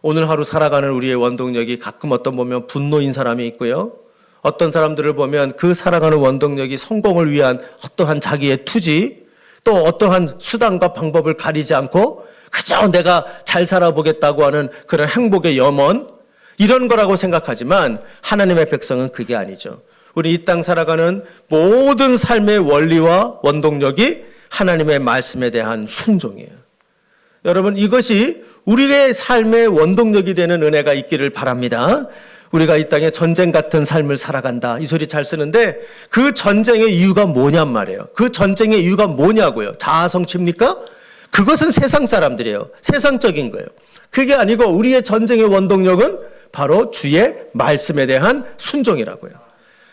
오늘 하루 살아가는 우리의 원동력이 가끔 어떤 보면 분노인 사람이 있고요. 어떤 사람들을 보면 그 살아가는 원동력이 성공을 위한 어떠한 자기의 투지, 또 어떠한 수단과 방법을 가리지 않고 그저 내가 잘 살아보겠다고 하는 그런 행복의 염원, 이런 거라고 생각하지만 하나님의 백성은 그게 아니죠. 우리 이 땅 살아가는 모든 삶의 원리와 원동력이 하나님의 말씀에 대한 순종이에요. 여러분 이것이 우리의 삶의 원동력이 되는 은혜가 있기를 바랍니다. 우리가 이 땅에 전쟁 같은 삶을 살아간다. 이 소리 잘 쓰는데 그 전쟁의 이유가 뭐냔 말이에요. 그 전쟁의 이유가 뭐냐고요. 자아성취입니까? 그것은 세상 사람들이에요. 세상적인 거예요. 그게 아니고 우리의 전쟁의 원동력은 바로 주의 말씀에 대한 순종이라고요.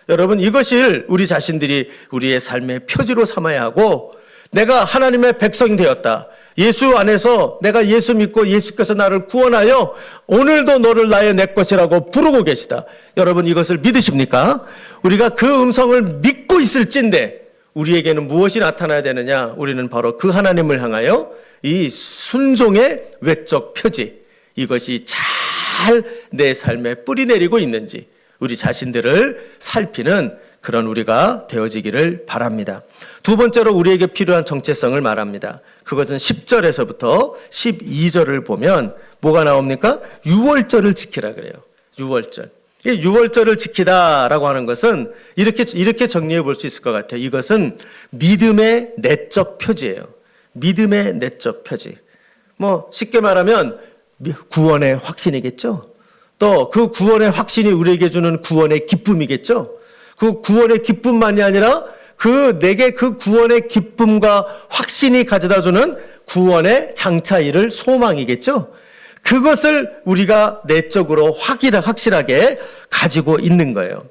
여러분 이것을 우리 자신들이 우리의 삶의 표지로 삼아야 하고 내가 하나님의 백성이 되었다. 예수 안에서 내가 예수 믿고 예수께서 나를 구원하여 오늘도 너를 나의 내 것이라고 부르고 계시다. 여러분 이것을 믿으십니까? 우리가 그 음성을 믿고 있을진데 우리에게는 무엇이 나타나야 되느냐? 우리는 바로 그 하나님을 향하여 이 순종의 외적 표지, 이것이 잘 내 삶에 뿌리 내리고 있는지 우리 자신들을 살피는 그런 우리가 되어지기를 바랍니다. 두 번째로 우리에게 필요한 정체성을 말합니다. 그것은 10절에서부터 12절을 보면 뭐가 나옵니까? 유월절을 지키라 그래요. 유월절. 유월절을 지키다라고 하는 것은 이렇게 정리해 볼 수 있을 것 같아요. 이것은 믿음의 내적 표지예요. 믿음의 내적 표지. 뭐 쉽게 말하면 구원의 확신이겠죠. 또 그 구원의 확신이 우리에게 주는 구원의 기쁨이겠죠. 그 구원의 기쁨만이 아니라 내게 그 구원의 기쁨과 확신이 가져다주는 구원의 장차일을 소망이겠죠. 그것을 우리가 내적으로 확실하게 가지고 있는 거예요.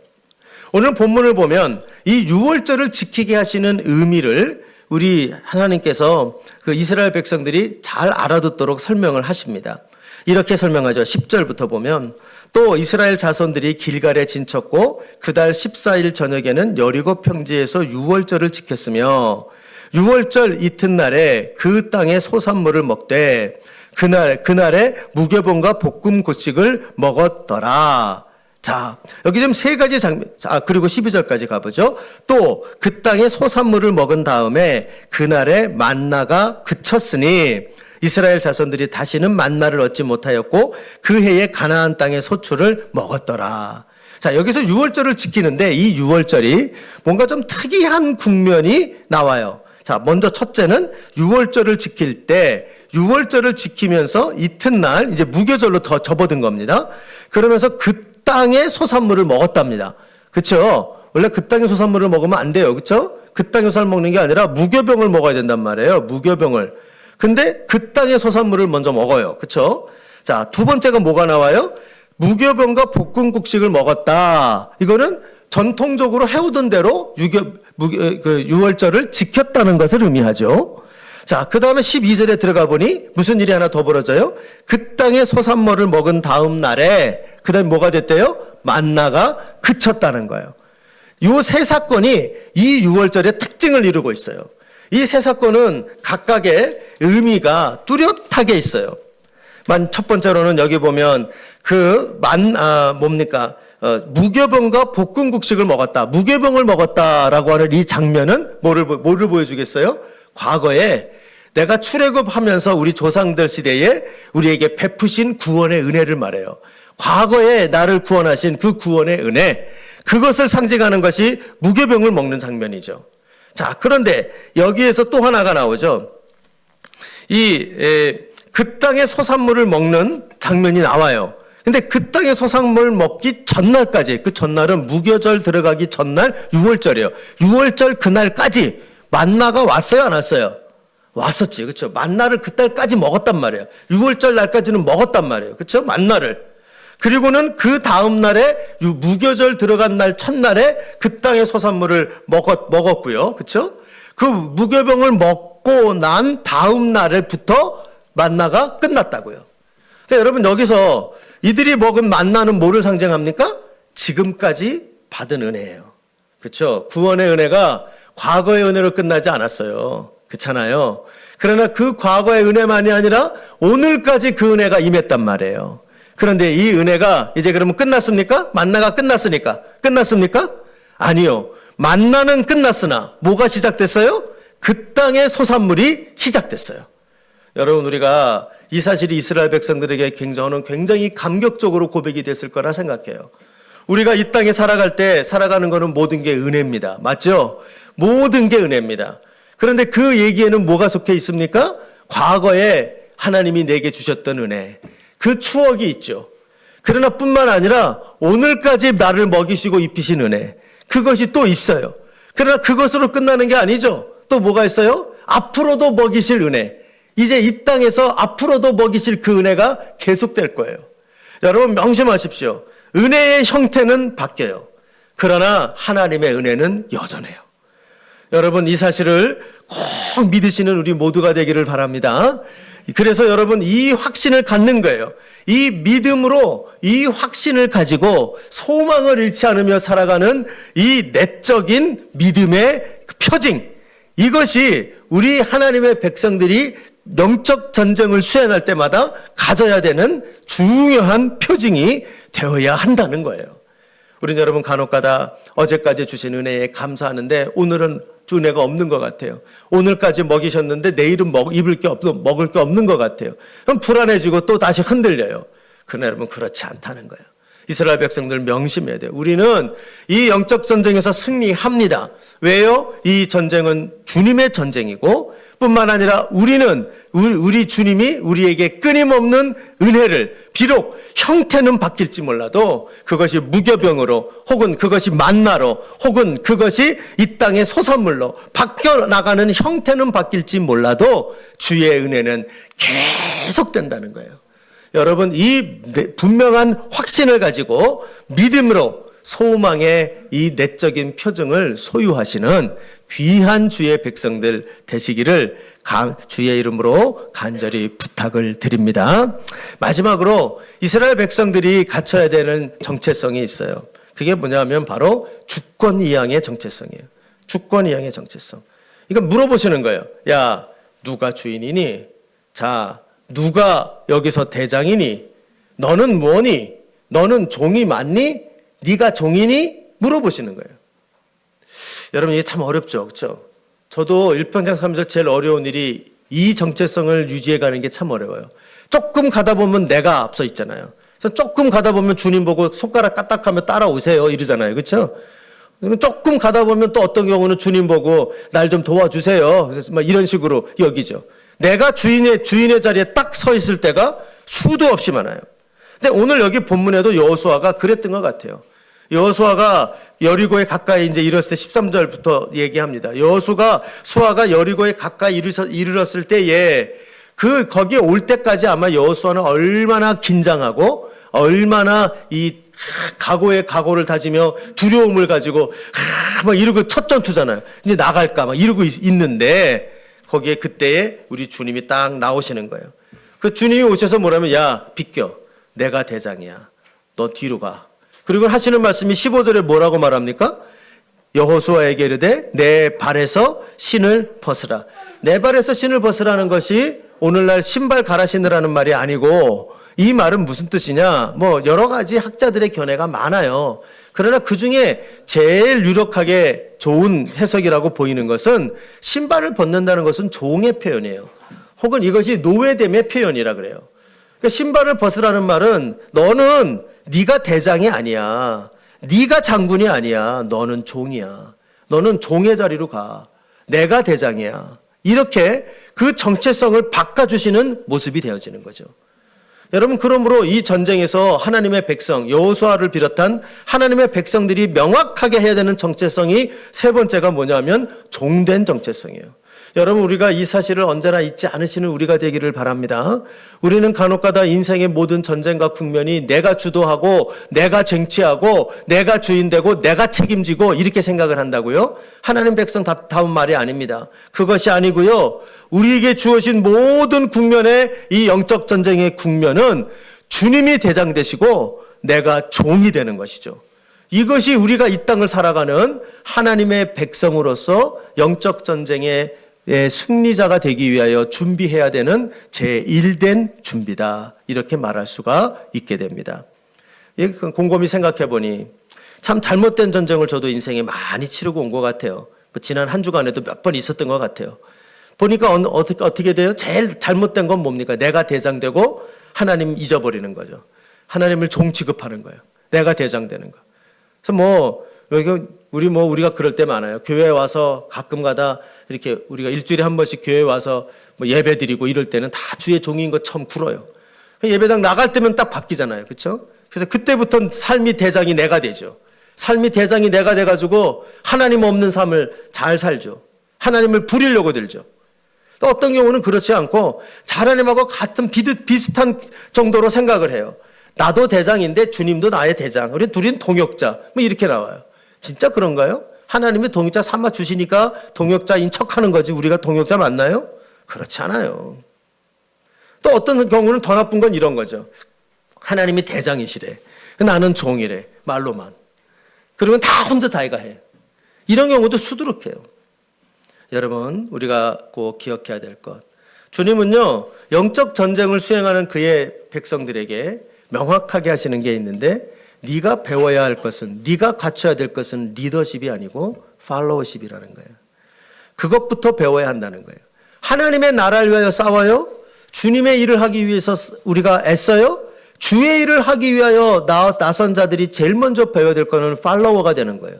오늘 본문을 보면 이 유월절을 지키게 하시는 의미를 우리 하나님께서 그 이스라엘 백성들이 잘 알아듣도록 설명을 하십니다. 이렇게 설명하죠. 10절부터 보면 또 이스라엘 자손들이 길갈에 진쳤고 그달 14일 저녁에는 여리고 평지에서 유월절을 지켰으며 유월절 이튿날에 그 땅의 소산물을 먹되 그날에 무교본과 볶음 곡식을 먹었더라. 자, 여기 좀 세 가지 장면. 그리고 12절까지 가보죠. 또 그 땅의 소산물을 먹은 다음에 그날에 만나가 그쳤으니 이스라엘 자손들이 다시는 만나를 얻지 못하였고 그 해에 가나안 땅의 소출을 먹었더라. 자, 여기서 유월절을 지키는데 이 유월절이 뭔가 좀 특이한 국면이 나와요. 자, 먼저 첫째는 유월절을 지킬 때 유월절을 지키면서 이튿날 이제 무교절로 더 접어든 겁니다. 그러면서 그 땅의 소산물을 먹었답니다. 그렇죠? 원래 그 땅의 소산물을 먹으면 안 돼요. 그렇죠? 그 땅의 소산을 먹는 게 아니라 무교병을 먹어야 된단 말이에요. 무교병을. 근데 그 땅의 소산물을 먼저 먹어요. 그렇죠? 자, 두 번째가 뭐가 나와요? 무교병과 볶음국식을 먹었다. 이거는 전통적으로 해오던 대로 유월절을 지켰다는 것을 의미하죠. 자, 그 다음에 12절에 들어가 보니 무슨 일이 하나 더 벌어져요? 그 땅의 소산물을 먹은 다음 날에 그 다음에 뭐가 됐대요? 만나가 그쳤다는 거예요. 이 세 사건이 이 유월절의 특징을 이루고 있어요. 이 세 사건은 각각의 의미가 뚜렷하게 있어요. 첫 번째로는 여기 보면 무교병과 볶음국식을 먹었다. 무교병을 먹었다라고 하는 이 장면은 뭐를 보여주겠어요? 과거에 내가 출애굽하면서 우리 조상들 시대에 우리에게 베푸신 구원의 은혜를 말해요. 과거에 나를 구원하신 그 구원의 은혜, 그것을 상징하는 것이 무교병을 먹는 장면이죠. 자, 그런데 여기에서 또 하나가 나오죠. 그 땅의 소산물을 먹는 장면이 나와요. 근데 그 땅의 소산물 먹기 전날까지, 그 전날은 무교절 들어가기 전날 6월절이에요. 6월절 그날까지 만나가 왔어요, 안 왔어요? 왔었지, 그렇죠? 만나를 그때까지 먹었단 말이에요. 6월절 날까지는 먹었단 말이에요, 그렇죠? 만나를. 그리고는 그 다음 날에 무교절 들어간 날 첫날에 그 땅의 소산물을 먹었고요, 그렇죠? 그 무교병을 먹고 난 다음 날부터 만나가 끝났다고요. 그러니까 여러분 여기서 이들이 먹은 만나는 뭐를 상징합니까? 지금까지 받은 은혜예요. 그렇죠? 구원의 은혜가 과거의 은혜로 끝나지 않았어요. 그렇잖아요. 그러나 그 과거의 은혜만이 아니라 오늘까지 그 은혜가 임했단 말이에요. 그런데 이 은혜가 이제 그러면 끝났습니까? 만나가 끝났습니까? 아니요. 만나는 끝났으나 뭐가 시작됐어요? 그 땅의 소산물이 시작됐어요. 여러분, 우리가 이 사실이 이스라엘 백성들에게 굉장히 감격적으로 고백이 됐을 거라 생각해요. 우리가 이 땅에 살아갈 때 살아가는 것은 모든 게 은혜입니다. 맞죠? 모든 게 은혜입니다. 그런데 그 얘기에는 뭐가 속해 있습니까? 과거에 하나님이 내게 주셨던 은혜, 그 추억이 있죠. 그러나 뿐만 아니라 오늘까지 나를 먹이시고 입히신 은혜, 그것이 또 있어요. 그러나 그것으로 끝나는 게 아니죠. 또 뭐가 있어요? 앞으로도 먹이실 은혜, 이제 이 땅에서 앞으로도 먹이실 그 은혜가 계속될 거예요. 여러분 명심하십시오. 은혜의 형태는 바뀌어요. 그러나 하나님의 은혜는 여전해요. 여러분 이 사실을 꼭 믿으시는 우리 모두가 되기를 바랍니다. 그래서 여러분 이 확신을 갖는 거예요. 이 믿음으로 이 확신을 가지고 소망을 잃지 않으며 살아가는 이 내적인 믿음의 표징, 이것이 우리 하나님의 백성들이 영적 전쟁을 수행할 때마다 가져야 되는 중요한 표징이 되어야 한다는 거예요. 우리는 여러분 간혹가다 어제까지 주신 은혜에 감사하는데 오늘은 은혜가 없는 것 같아요. 오늘까지 먹이셨는데 내일은 먹을 게 없는 것 같아요. 그럼 불안해지고 또 다시 흔들려요. 그러나 여러분 그렇지 않다는 거예요. 이스라엘 백성들 명심해야 돼요. 우리는 이 영적 전쟁에서 승리합니다. 왜요? 이 전쟁은 주님의 전쟁이고 뿐만 아니라 우리 주님이 우리에게 끊임없는 은혜를, 비록 형태는 바뀔지 몰라도 그것이 무교병으로 혹은 그것이 만나로 혹은 그것이 이 땅의 소산물로 바뀌어 나가는 형태는 바뀔지 몰라도 주의 은혜는 계속된다는 거예요. 여러분 이 분명한 확신을 가지고 믿음으로 소망의 이 내적인 표징을 소유하시는 귀한 주의 백성들 되시기를 주의 이름으로 간절히 부탁을 드립니다. 마지막으로 이스라엘 백성들이 갖춰야 되는 정체성이 있어요. 그게 뭐냐면 바로 주권 이양의 정체성이에요. 주권 이양의 정체성. 이거 물어보시는 거예요. 야, 누가 주인이니? 자, 누가 여기서 대장이니? 너는 뭐니? 너는 종이 맞니? 네가 종이니? 물어보시는 거예요. 여러분 이게 참 어렵죠, 그렇죠? 저도 일평생 살면서 제일 어려운 일이 이 정체성을 유지해가는 게 참 어려워요. 조금 가다 보면 내가 앞서 있잖아요. 그래서 조금 가다 보면 주님 보고 손가락 까딱하면 따라오세요 이러잖아요. 그렇죠? 조금 가다 보면 또 어떤 경우는 주님 보고 날 좀 도와주세요. 그래서 막 이런 식으로 여기죠. 내가 주인의 자리에 딱 서 있을 때가 수도 없이 많아요. 근데 오늘 여기 본문에도 여호수아가 그랬던 것 같아요. 여호수아가 여리고에 가까이 이제 이르렀을 때 13절부터 얘기합니다. 여호수아가 여리고에 가까이 이르렀을 때에 거기에 올 때까지 아마 여호수아는 얼마나 긴장하고 얼마나 이 각오를 다지며 두려움을 가지고 막 이러고 첫 전투잖아요. 이제 나갈까 막 이러고 있는데 거기에 그때에 우리 주님이 딱 나오시는 거예요. 그 주님이 오셔서 뭐라면 야 비켜 내가 대장이야. 너 뒤로 가. 그리고 하시는 말씀이 15절에 뭐라고 말합니까? 여호수아에게 이르되 내 발에서 신을 벗으라. 내 발에서 신을 벗으라는 것이 오늘날 신발 갈아 신으라는 말이 아니고 이 말은 무슨 뜻이냐? 뭐 여러 가지 학자들의 견해가 많아요. 그러나 그 중에 제일 유력하게 좋은 해석이라고 보이는 것은 신발을 벗는다는 것은 종의 표현이에요. 혹은 이것이 노예됨의 표현이라 그래요. 그러니까 신발을 벗으라는 말은 너는 네가 대장이 아니야. 네가 장군이 아니야. 너는 종이야. 너는 종의 자리로 가. 내가 대장이야. 이렇게 그 정체성을 바꿔주시는 모습이 되어지는 거죠. 여러분 그러므로 이 전쟁에서 하나님의 백성 여호수아를 비롯한 하나님의 백성들이 명확하게 해야 되는 정체성이 세 번째가 뭐냐면 종된 정체성이에요. 여러분 우리가 이 사실을 언제나 잊지 않으시는 우리가 되기를 바랍니다. 우리는 간혹가다 인생의 모든 전쟁과 국면이 내가 주도하고 내가 쟁취하고 내가 주인되고 내가 책임지고 이렇게 생각을 한다고요? 하나님 백성 다운 말이 아닙니다. 그것이 아니고요. 우리에게 주어진 모든 국면의 이 영적 전쟁의 국면은 주님이 대장 되시고 내가 종이 되는 것이죠. 이것이 우리가 이 땅을 살아가는 하나님의 백성으로서 영적 전쟁의 승리자가 되기 위하여 준비해야 되는 제1된 준비다. 이렇게 말할 수가 있게 됩니다. 곰곰이 생각해 보니 참 잘못된 전쟁을 저도 인생에 많이 치르고 온 것 같아요. 지난 한 주간에도 몇 번 있었던 것 같아요. 보니까 어떻게 돼요? 제일 잘못된 건 뭡니까? 내가 대장되고 하나님 잊어버리는 거죠. 하나님을 종 취급하는 거예요. 내가 대장되는 거. 그래서 우리가 그럴 때 많아요. 교회에 와서 가끔 가다 이렇게 우리가 일주일에 한 번씩 교회에 와서 예배 드리고 이럴 때는 다 주의 종인 것처럼 굴어요. 예배당 나갈 때면 딱 바뀌잖아요. 그렇죠? 그래서 그때부터 삶이 대장이 내가 되죠. 삶이 대장이 내가 돼가지고 하나님 없는 삶을 잘 살죠. 하나님을 부리려고 들죠. 또 어떤 경우는 그렇지 않고 하나님하고 같은 비슷한 정도로 생각을 해요. 나도 대장인데 주님도 나의 대장. 우리 둘은 동역자. 이렇게 나와요. 진짜 그런가요? 하나님이 동역자 삼아 주시니까 동역자인 척하는 거지 우리가 동역자 맞나요? 그렇지 않아요. 또 어떤 경우는 더 나쁜 건 이런 거죠. 하나님이 대장이시래. 나는 종이래. 말로만. 그러면 다 혼자 자기가 해. 이런 경우도 수두룩해요. 여러분 우리가 꼭 기억해야 될 것. 주님은요 영적 전쟁을 수행하는 그의 백성들에게 명확하게 하시는 게 있는데 네가 배워야 할 것은 네가 갖춰야 될 것은 리더십이 아니고 팔로워십이라는 거예요. 그것부터 배워야 한다는 거예요. 하나님의 나라를 위하여 싸워요? 주님의 일을 하기 위해서 우리가 애써요? 주의 일을 하기 위하여 나선 자들이 제일 먼저 배워야 될 거는 팔로워가 되는 거예요.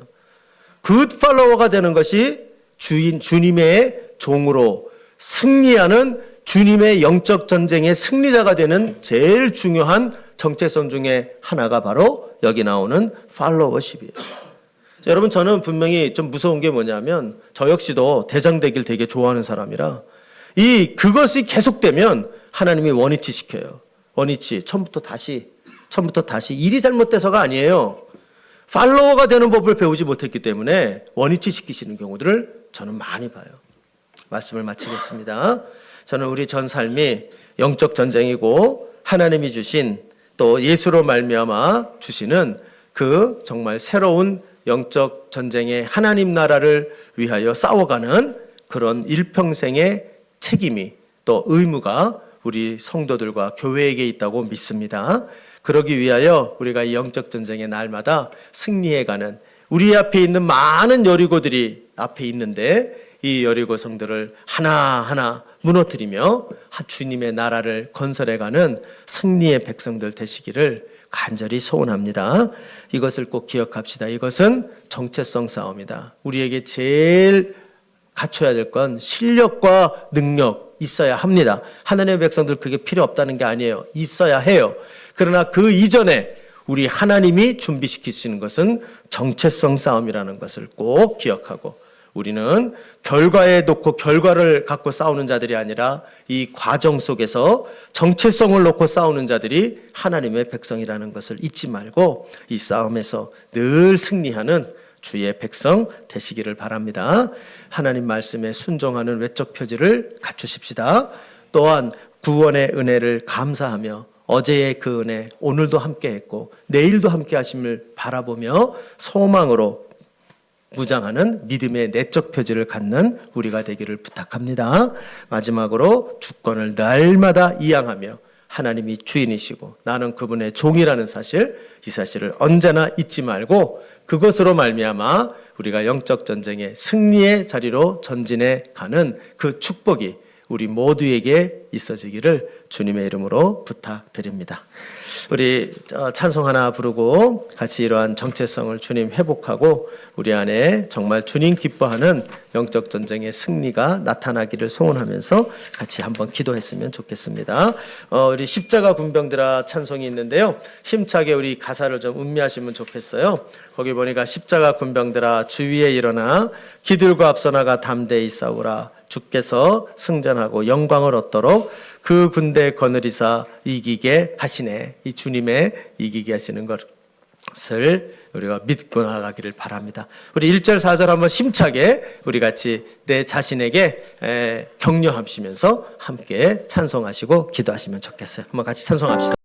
그 팔로워가 되는 것이 주님의 종으로 승리하는 주님의 영적 전쟁의 승리자가 되는 제일 중요한 정체성 중에 하나가 바로 여기 나오는 팔로워십이에요. 여러분 저는 분명히 좀 무서운 게 뭐냐면 저 역시도 대장 되길 되게 좋아하는 사람이라 그것이 계속되면 하나님이 원위치 시켜요. 원위치 처음부터 다시 일이 잘못돼서가 아니에요. 팔로워가 되는 법을 배우지 못했기 때문에 원위치 시키시는 경우들을 저는 많이 봐요. 말씀을 마치겠습니다. 저는 우리 전 삶이 영적 전쟁이고 하나님이 주신 또 예수로 말미암아 주시는 그 정말 새로운 영적 전쟁의 하나님 나라를 위하여 싸워가는 그런 일평생의 책임이 또 의무가 우리 성도들과 교회에게 있다고 믿습니다. 그러기 위하여 우리가 이 영적 전쟁의 날마다 승리해가는 우리 앞에 있는 많은 여리고들이 앞에 있는데 이 여리고 성들을 하나하나 무너뜨리며 주님의 나라를 건설해가는 승리의 백성들 되시기를 간절히 소원합니다. 이것을 꼭 기억합시다. 이것은 정체성 싸움이다. 우리에게 제일 갖춰야 될 건 실력과 능력 있어야 합니다. 하나님의 백성들 그게 필요 없다는 게 아니에요. 있어야 해요. 그러나 그 이전에 우리 하나님이 준비시키시는 것은 정체성 싸움이라는 것을 꼭 기억하고, 우리는 결과에 놓고 결과를 갖고 싸우는 자들이 아니라 이 과정 속에서 정체성을 놓고 싸우는 자들이 하나님의 백성이라는 것을 잊지 말고 이 싸움에서 늘 승리하는 주의 백성 되시기를 바랍니다. 하나님 말씀에 순종하는 외적 표지를 갖추십시다. 또한 구원의 은혜를 감사하며 어제의 그 은혜 오늘도 함께했고 내일도 함께하심을 바라보며 소망으로 무장하는 믿음의 내적 표지를 갖는 우리가 되기를 부탁합니다. 마지막으로 주권을 날마다 이양하며 하나님이 주인이시고 나는 그분의 종이라는 사실, 이 사실을 언제나 잊지 말고 그것으로 말미암아 우리가 영적 전쟁의 승리의 자리로 전진해 가는 그 축복이 우리 모두에게 있어지기를 주님의 이름으로 부탁드립니다. 우리 찬송 하나 부르고 같이 이러한 정체성을 주님 회복하고 우리 안에 정말 주님 기뻐하는 영적 전쟁의 승리가 나타나기를 소원하면서 같이 한번 기도했으면 좋겠습니다. 우리 십자가 군병들아 찬송이 있는데요. 힘차게 우리 가사를 좀 음미하시면 좋겠어요. 거기 보니까 십자가 군병들아 주위에 일어나 기들과 앞서 나가 담대히 싸우라. 주께서 승전하고 영광을 얻도록 그 군대 거느리사 이기게 하시네. 이 주님의 이기게 하시는 것을 우리가 믿고 나가기를 바랍니다. 우리 1절 4절 한번 힘차게 우리 같이 내 자신에게 격려하시면서 함께 찬송하시고 기도하시면 좋겠어요. 한번 같이 찬송합시다.